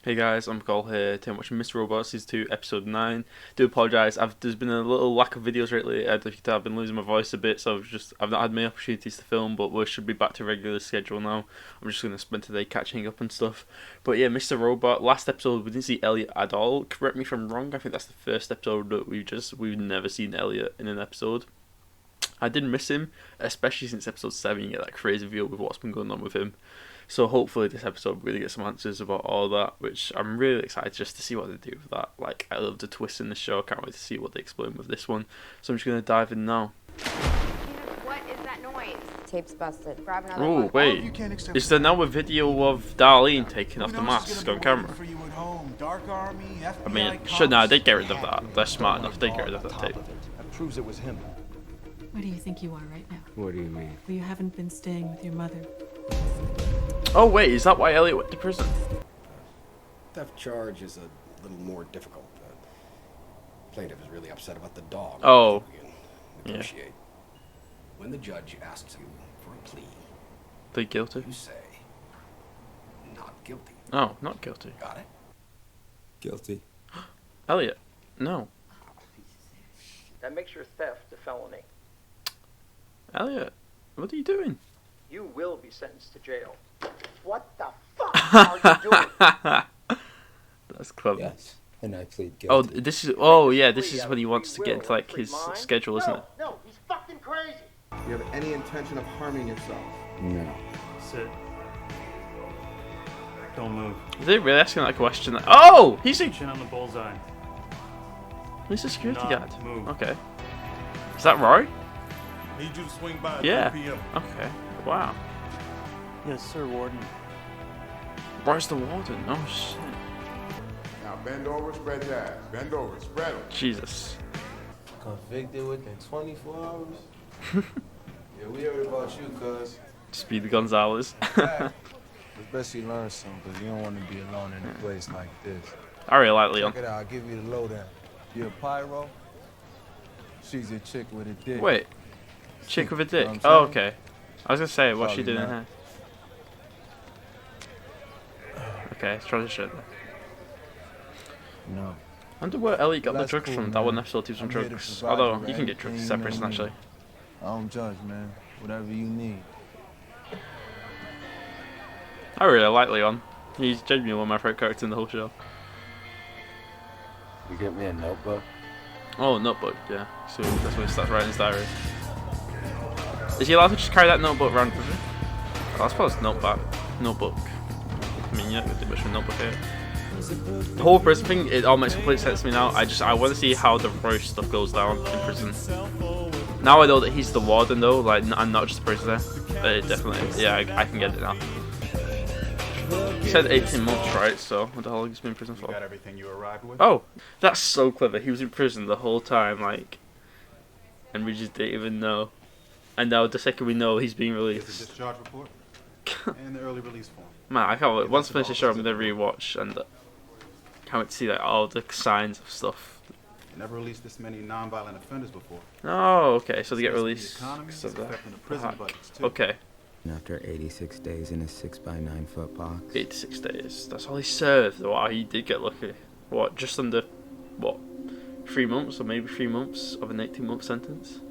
Hey guys, I'm Cole here. Today I'm watching Mr. Robot Season 2, Episode 9. Do apologise, there's been a little lack of videos lately. I don't know if you can tell, I've been losing my voice a bit, so I've not had many opportunities to film, but we should be back to regular schedule now. I'm just going to spend today catching up and stuff. But yeah, Mr. Robot, last episode we didn't see Elliot at all. Correct me if I'm wrong, I think that's the first episode that we've never seen Elliot in an episode. I did miss him, especially since episode 7, you get that crazy view with what's been going on with him. So hopefully this episode really gets some answers about all that, which I'm really excited just to see what they do with that. Like, I love the twist in the show, can't wait to see what they explain with this one. So I'm just going to dive in now. What is that noise? Tape's busted. Grab another Oh, one. wait. Is there now a video of Darlene taking off the mask on camera? I mean, sure, no, they get rid of that. They're smart enough, they get rid of that tape. That proves it was him. Where do you think you are right now? What do you mean? Well, you haven't been staying with your mother. Oh wait, is that why Elliot went to prison? Theft charge is a little more difficult. The plaintiff is really upset about the dog. Oh. We can negotiate. When the judge asks you for a plea, They guilty? you say, not guilty. Oh, not guilty. Got it? Guilty. Elliot, no. That makes your theft a felony. Elliot, what are you doing? You will be sentenced to jail. What the fuck are you doing? That's clever. Yes, and I plead guilty. Oh, this is. Oh, yeah. This is when he wants to get into like his schedule, isn't it? No, he's fucking crazy. Do you have any intention of harming yourself? No. Sit. Don't move. Is he really asking that question? Oh, he's a Chin on the bullseye. security Do guard. not move. Okay. Is that Roy? Need you to swing by at Yeah. 3 p.m. Okay. Wow. Yes, sir, Warden. Roy's the warden. Oh shit. Now bend over, spread your ass. Bend over, spread them. Jesus. Convicted within 24 hours? Yeah, we heard about you, cuz. Speedy Gonzalez. It's best you learn something, because you don't want to be alone in a place like this. I really like Leon. Check it out, I'll give you the lowdown. You're a pyro? She's a chick with a dick. Wait. Chick with a dick. Know what I'm Oh, saying? okay. I was gonna say, what's she Probably doing not. here? Okay, transition. No. I wonder where Elliot got the That's drugs cool, from. That man. one episode he was on I'm here to drugs. provide Although, you you can get with drugs everything separate, you know actually. I don't judge, man. Whatever you need. I really like Leon. He's genuinely one of my favourite characters in the whole show. You get me a notebook? Oh, notebook, yeah. So that's when he starts writing his diary. Is he allowed to just carry that notebook around with him? Oh, I suppose notebook. I mean, yeah, pretty much a notebook here. The whole prison thing, it all makes complete sense to me now. I want to see how the Royce stuff goes down in prison. Now I know that he's the warden though, like, I'm not just a prisoner. Definitely, yeah, I can get it now. He said 18 months, right? So, what the hell has he been in prison for? Got everything you arrived with? Oh, that's so clever. He was in prison the whole time, like, and we just didn't even know. And now the second we know, he's being Here's the released. discharge report and the early release form. Man, I can't wait. Once I finish the show, I'm gonna rewatch and can't wait to see like all the signs of stuff. You never released this many non-violent offenders before. Oh, okay. So they get It's the released economy, because of it's that. affecting the prison Fuck. budgets, too. Okay, After 86 days in a 6x9 foot box. 86 days. That's all he served. Wow, he did get lucky. What? Just under what? 3 months or maybe 3 months of an 18-month sentence.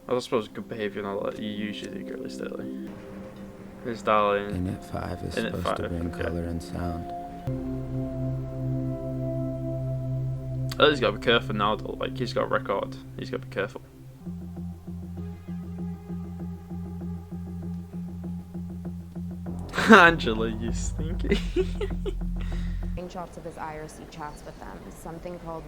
I suppose good behaviour and all that. You usually get released early. Here's Darling. Init 5 is Init supposed to 5, bring okay. color and sound. He's got to be careful now though, like he's got a record, he's got to be careful. Angela, you stinky. Screenshots of his IRC chats with them. Something called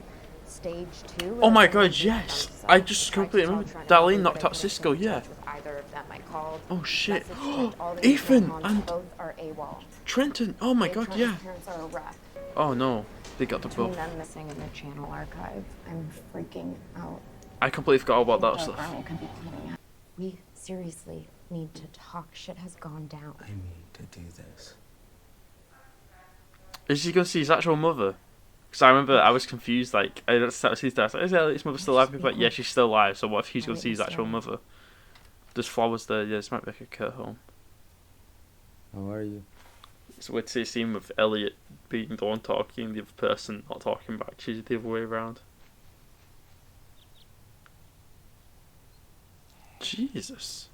Stage 2. Oh my god, yes! I just completely remember Darlene knocked out Cisco, yeah. Either of them I called. Oh shit. Messaged all the Ethan information on and both are AWOL. Trenton, oh my god, yeah. Parents are a wreck. Oh no, they got the Between both. them missing in their channel archive, I'm freaking out. I completely forgot all about that The stuff. army could be cleaning up. We seriously need to talk. Shit has gone down. I need to do this. Is he gonna see his actual mother? Because I remember I was confused, like, I started to see that, I was like, is Elliot's mother still alive? People were like, yeah, she's still alive, so what if he's gonna see his actual mother? There's flowers there, yeah, this might be like a care home. How are you? It's weird to see a scene with Elliot being the one talking, the other person not talking back. She's the other way around. Jesus.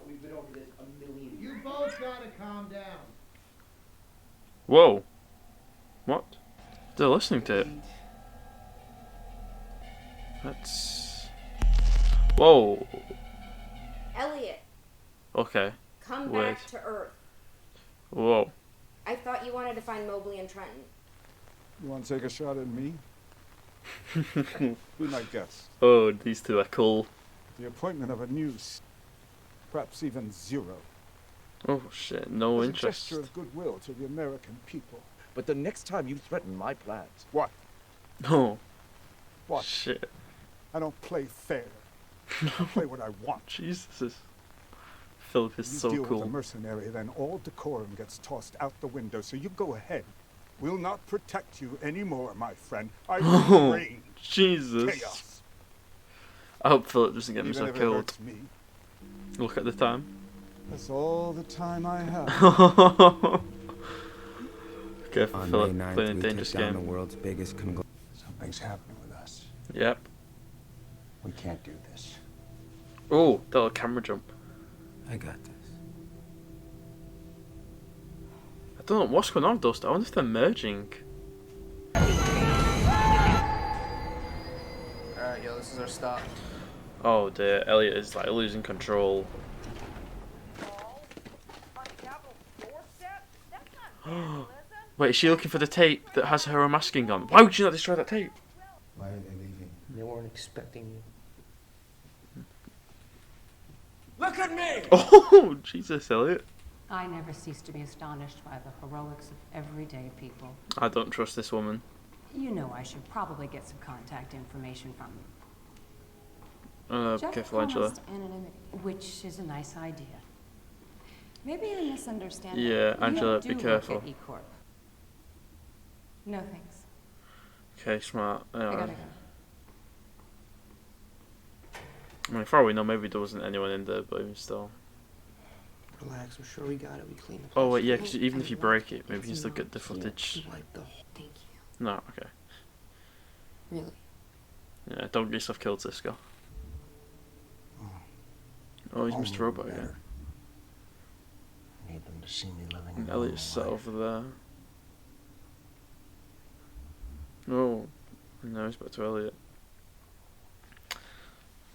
We've been over this a million. You both gotta calm down. Whoa. What? They're listening to it. That's... Whoa. Elliot, Okay. come Weird. back to Earth. Whoa. I thought you wanted to find Mobley and Trenton. You want to take a shot at me? Be my guest. Oh, these two are cool. The appointment of a news, perhaps even zero. Oh shit, no As interest. a gesture of goodwill to the American people. But the next time you threaten my plans... What? Oh. What? Shit. I don't play fair. I play what I want. Jesus. Philip is You so deal cool. with a mercenary, then all decorum gets tossed out the window, so you go ahead. We'll not protect you anymore, my friend. I will reign Jesus. chaos. I hope Philip doesn't get Even himself if it killed. hurts me. Look at the time. That's all the time I have. Careful, On Philip, May 9th, playing a we dangerous took down the game. world's biggest conglomerate. Something's happening with us. Yep. We can't do this. Oh, that little camera jump. I got this. I don't know what's going on with those. I wonder if they're merging. Alright, yo, this is our stop. Oh dear, Elliot is like losing control. Wait, is she looking for the tape that has her unmasking on? Why would you not destroy that tape? Why are they leaving? They weren't expecting you. Look at me! Oh, Jesus, Elliot. I never cease to be astonished by the heroics of everyday people. I don't trust this woman. You know I should probably get some contact information from you. Jeff Careful, Angela. promised anonymity, which is a nice idea. Maybe you're misunderstanding. Yeah, Angela, You be do work careful. at E-Corp. No thanks. Okay, smart. I gotta go. I mean, for all we know, maybe there wasn't anyone in there, but even still. Relax, I'm sure we got it. We cleaned the place. Oh, wait, yeah, because even if you break it, maybe you still get the footage. Like the whole... Thank you. No, okay. Really? Yeah, don't get yourself killed, Cisco. Oh, he's Mr. Robot again. I need them to see me living And a Elliot's sat normal life. over there. Oh, no, he's back to Elliot.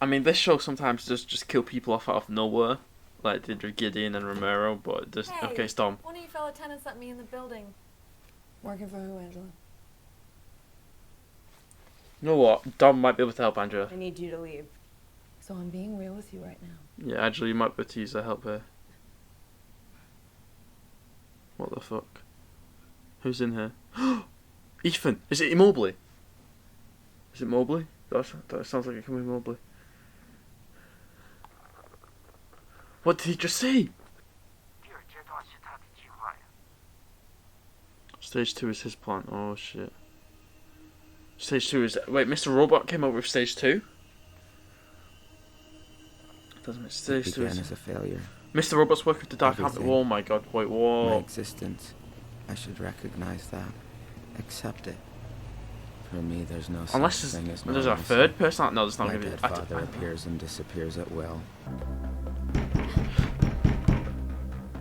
I mean, this show sometimes does just kill people off out of nowhere, like they did with Gideon and Romero, but it just... Okay, it's Dom. One of you fellow tenants let me in the building. Working for who, Angela? You know what? Dom might be able to help Angela. I need you to leave. So I'm being real with you right now. Yeah, Angela, you might be able to use her help here. What the fuck? Who's in here? Ethan! Is it Mobley? Is it Mobley? That sounds like it could be Mobley. What did he just say? Stage 2 is his plan. Oh shit. Stage 2 is... Wait, Mr. Robot came up with Stage 2? Doesn't it? Stage It 2 began is... as a failure. Mr. Robot's working with the Dark Hammer. Everything. Oh my god, wait, My whoa. existence. I should recognize that. Accept it. For me, there's no Unless such thing as there's a normalcy. third person. No, there's not My going to be. dead father appears and disappears at will.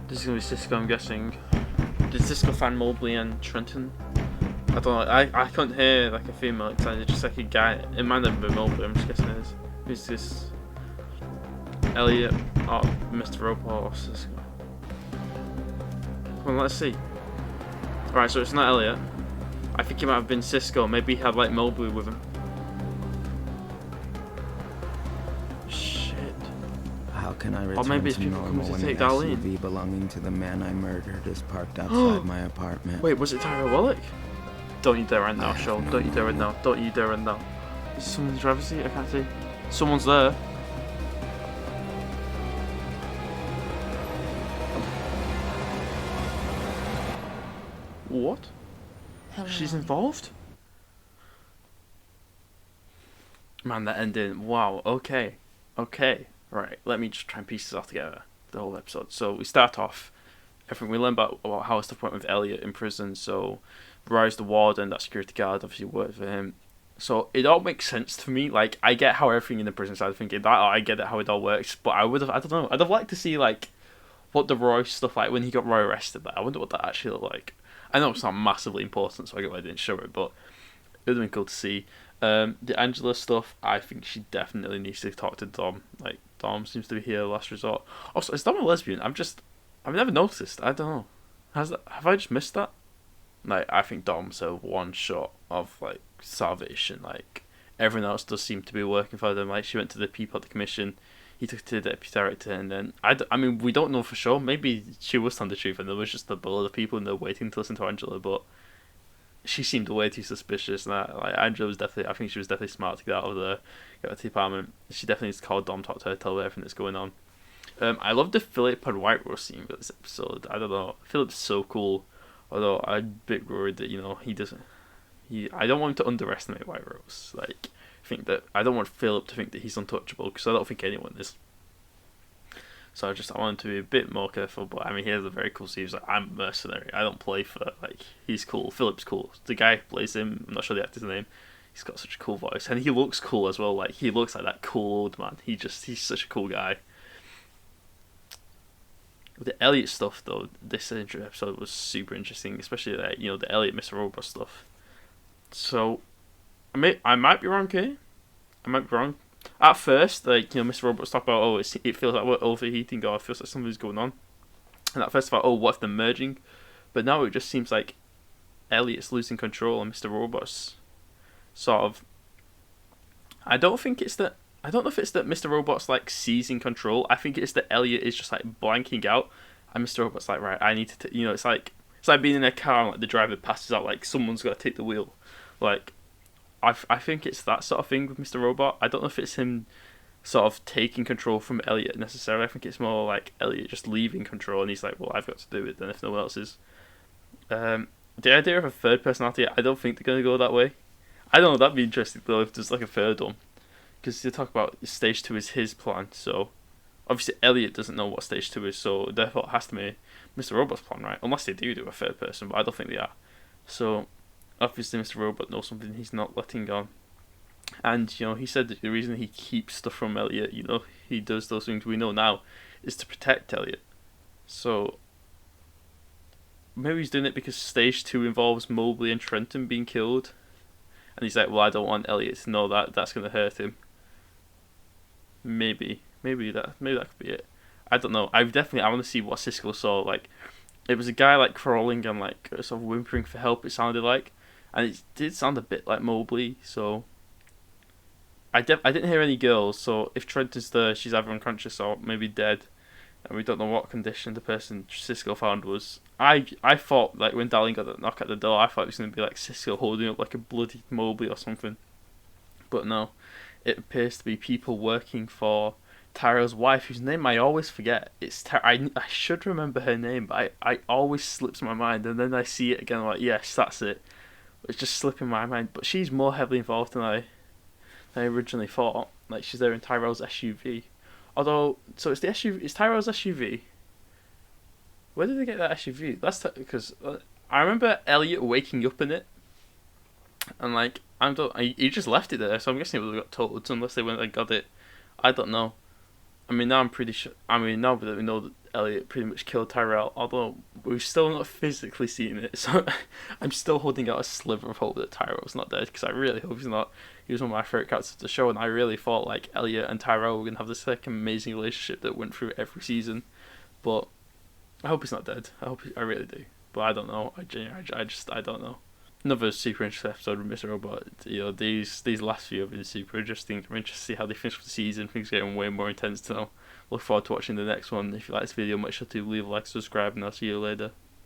This is going to be Cisco, I'm guessing. Did Cisco find Mobley and Trenton? I don't know. I couldn't hear like a female. It sounded just like a guy. It might not have been Mobley. I'm just guessing it is. Who's this? Elliot or Mr. Robot or Cisco? Well, let's see. Alright, so it's not Elliot. I think it might have been Cisco. Maybe he had like Mobley with him. Shit. How can I Or return maybe it's to people coming normal to when take the Darlene. SUV belonging to the man I murdered is parked outside my apartment? Wait, was it Tyra Wallach? Don't you dare end now, I have Sean. no Don't you dare end now. Don't you dare end now. Is someone in the driver's seat? I can't see. Someone's there. What? Hello. She's involved? Man, that ending. Wow, okay. Okay. Right, let me just try and piece this all together. The whole episode. So we start off. everything we learn about how stuff went with Elliot in prison. So Roy's the warden, that security guard obviously worked for him. So it all makes sense to me. Like, I get how everything in the prison side of thinking that, I get it how it all works. But I don't know, I'd have liked to see like what the Roy stuff like when he got Roy arrested. Like, I wonder what that actually looked like. I know it's not massively important, so I get why I didn't show it, but it would have been cool to see. The Angela stuff, I think she definitely needs to talk to Dom. Like, Dom seems to be her last resort. Also, is Dom a lesbian? I've never noticed. I don't know. Have I just missed that? Like, I think Dom's a one shot of like salvation. Like, everyone else does seem to be working for them. Like, she went to the Peapod Commission. He took it to the deputy director, and then I mean, we don't know for sure. Maybe she was telling the truth, and there was just a lot of people and they're waiting to listen to Angela. But she seemed way too suspicious. And Angela was definitely, I think she was definitely smart to get out of the department. She definitely needs to call Dom, talk to her, tell her everything that's going on. I love the Philip and White Rose scene for this episode. I don't know, Philip's so cool. Although I'm a bit worried that he doesn't. I don't want him to underestimate White Rose. Like, I don't want Philip to think that he's untouchable, because I don't think anyone is. So I want him to be a bit more careful. But I mean, he has a very cool scene. He's like, I'm a mercenary. I don't play for, like, he's cool. Philip's cool. The guy who plays him, I'm not sure the actor's name. He's got such a cool voice, and he looks cool as well. Like, he looks like that cool old man. He's such a cool guy. With the Elliot stuff though, this episode was super interesting, especially that the Elliot Mr. Robot stuff. So I might be wrong here. I might be wrong. At first, like, Mr. Robot's talk about, it feels like we're overheating, or it feels like something's going on. And at first I thought, what if they're merging? But now it just seems like Elliot's losing control and Mr. Robot's sort of. I don't know if it's that Mr. Robot's like seizing control. I think it's that Elliot is just like blanking out, and Mr. Robot's like, right, I need to it's like being in a car and like the driver passes out, like someone's got to take the wheel. Like, I think it's that sort of thing with Mr. Robot. I don't know if it's him sort of taking control from Elliot necessarily. I think it's more like Elliot just leaving control, and he's like, well, I've got to do it then if no one else is. The idea of a third personality, I don't think they're going to go that way. I don't know, that'd be interesting though if there's like a third one. Because they talk about stage 2 is his plan, so obviously Elliot doesn't know what stage 2 is, so therefore it has to be Mr. Robot's plan, right? Unless they do a third person, but I don't think they are. So obviously Mr. Robot knows something he's not letting on. And, he said that the reason he keeps stuff from Elliot, he does those things we know now, is to protect Elliot. So maybe he's doing it because stage 2 involves Mobley and Trenton being killed. And he's like, well, I don't want Elliot to know that. That's going to hurt him. Maybe that could be it. I don't know. I want to see what Siskel saw. Like, it was a guy like crawling and like sort of whimpering for help. It sounded like, and it did sound a bit like Mobley. So I didn't hear any girls. So if Trenton's there, she's either unconscious or maybe dead, and we don't know what condition the person Siskel found was. I thought, like, when Darlene got that knock at the door, I thought it was going to be like Siskel holding up like a bloody Mobley or something. But no. It appears to be people working for Tyrell's wife, whose name I always forget. I should remember her name, but I always slips my mind, and then I see it again, I'm like, yes, that's it. It's just slipping my mind. But she's more heavily involved than I originally thought. Like, she's there in Tyrell's SUV. Although, so it's the SUV. It's Tyrell's SUV. Where did they get that SUV? Because I remember Elliot waking up in it, and like, he just left it there, so I'm guessing it would have got totaled unless they went and got it. I don't know. I mean, now I'm pretty sure. I mean, now that we know that Elliot pretty much killed Tyrell, although we've still not physically seen it, so I'm still holding out a sliver of hope that Tyrell's not dead, because I really hope he's not. He was one of my favourite characters of the show, and I really thought like Elliot and Tyrell were gonna have this like amazing relationship that went through every season. But I hope he's not dead. I really do. But I don't know. I don't know. Another super interesting episode with Mr. Robot. These last few have been super interesting. I'm interested to see how they finish the season. Things are getting way more intense now. Look forward to watching the next one. If you like this video, make sure to leave a like, subscribe, and I'll see you later.